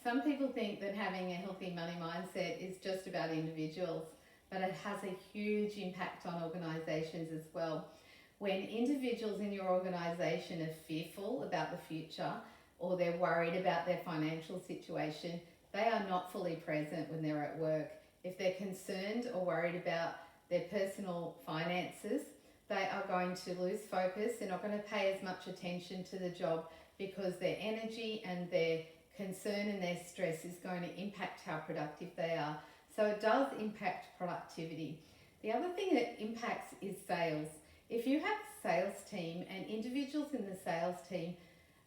Some people think that having a healthy money mindset is just about individuals, but it has a huge impact on organisations as well. When individuals in your organisation are fearful about the future or they're worried about their financial situation, they are not fully present when they're at work. If they're concerned or worried about their personal finances, they are going to lose focus. They're not going to pay as much attention to the job because their energy and their concern and their stress is going to impact how productive they are. So it does impact productivity. The other thing that impacts is sales. If you have a sales team and individuals in the sales team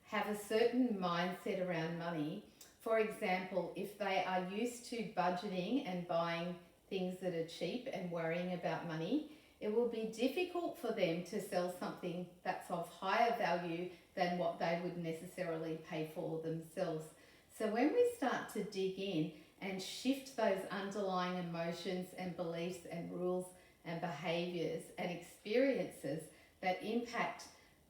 have a certain mindset around money, for example, if they are used to budgeting and buying things that are cheap and worrying about money, it will be difficult for them to sell something that's of higher value than what they would necessarily pay for themselves. So when we start to dig in and shift those underlying emotions and beliefs and rules and behaviours and experiences that impact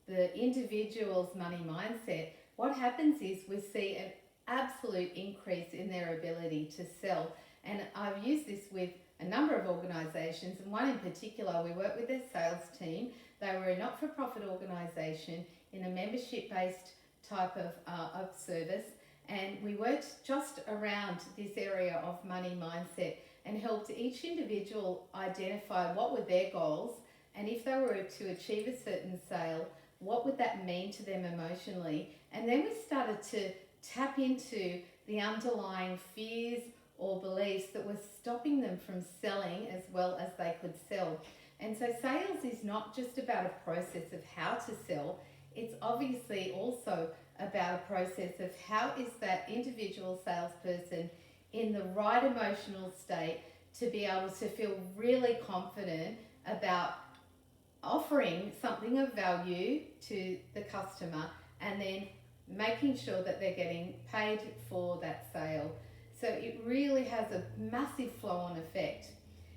the individual's money mindset, what happens is we see an absolute increase in their ability to sell. And I've used this with a number of organisations, and one in particular, we worked with their sales team. They were a not-for-profit organisation in a membership-based type of service, and we worked just around this area of money mindset and helped each individual identify what were their goals, and if they were to achieve a certain sale, what would that mean to them emotionally. And then we started to tap into the underlying fears or beliefs that were stopping them from selling as well as they could sell. And so sales is not just about a process of how to sell, it's obviously also about a process of how is that individual salesperson in the right emotional state to be able to feel really confident about offering something of value to the customer and then making sure that they're getting paid for that sale. So it really has a massive flow-on effect.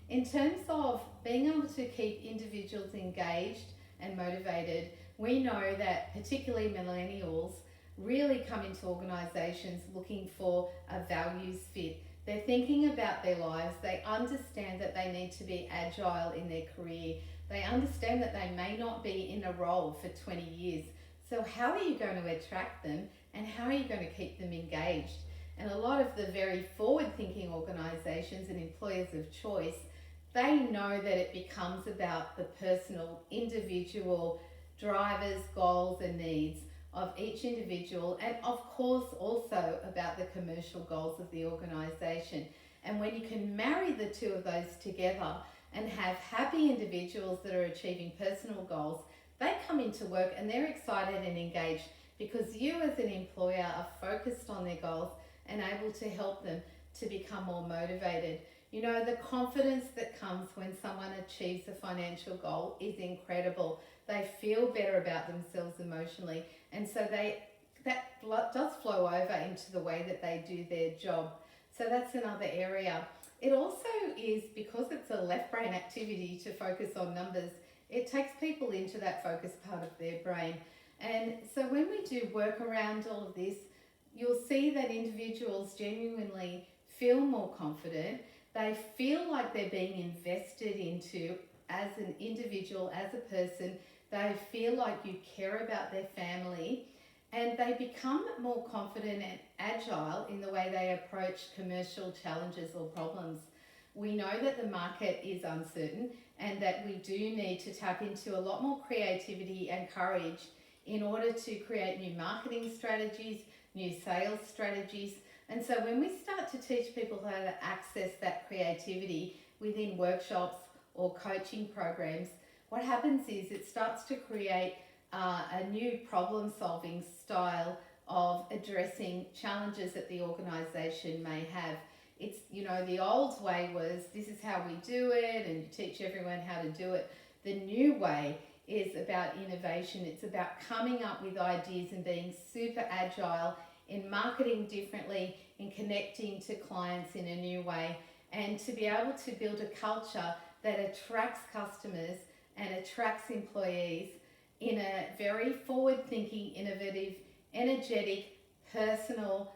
In terms of being able to keep individuals engaged and motivated, we know that particularly millennials really come into organisations looking for a values fit. They're thinking about their lives. They understand that they need to be agile in their career. They understand that they may not be in a role for 20 years. So how are you going to attract them and how are you going to keep them engaged? And a lot of the very forward-thinking organisations and employers of choice, they know that it becomes about the personal, individual drivers, goals and needs of each individual, and of course also about the commercial goals of the organisation. And when you can marry the two of those together and have happy individuals that are achieving personal goals, they come into work and they're excited and engaged because you as an employer are focused on their goals and able to help them to become more motivated. You know, the confidence that comes when someone achieves a financial goal is incredible. They feel better about themselves emotionally, and so that does flow over into the way that they do their job. So that's another area. It also is, because it's a left brain activity to focus on numbers, it takes people into that focus part of their brain. And so when we do work around all of this, you'll see that individuals genuinely feel more confident. They feel like they're being invested into as an individual, as a person. They feel like you care about their family, and they become more confident and agile in the way they approach commercial challenges or problems. We know that the market is uncertain and that we do need to tap into a lot more creativity and courage in order to create new marketing strategies, new sales strategies. And so when we start to teach people how to access that creativity within workshops or coaching programs, what happens is it starts to create a new problem-solving style of addressing challenges that the organisation may have. It's, you know, the old way was this is how we do it and you teach everyone how to do it. The new way is about innovation. It's about coming up with ideas and being super agile in marketing differently, in connecting to clients in a new way, and to be able to build a culture that attracts customers and attracts employees in a very forward-thinking, innovative, energetic, personal,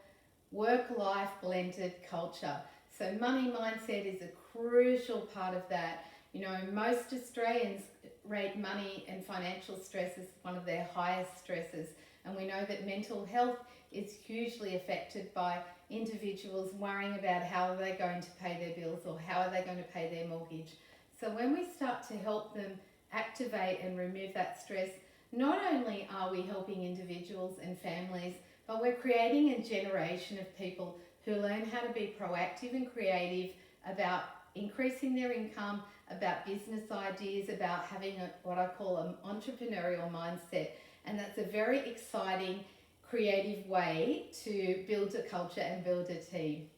work-life blended culture. So money mindset is a crucial part of that. You know, most Australians rate money and financial stress as one of their highest stresses. And we know that mental health is hugely affected by individuals worrying about how are they going to pay their bills or how are they going to pay their mortgage. So when we start to help them activate and remove that stress, not only are we helping individuals and families, but we're creating a generation of people who learn how to be proactive and creative about increasing their income, about business ideas, about having what I call an entrepreneurial mindset. And that's a very exciting, creative way to build a culture and build a team.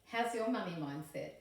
How's your money mindset?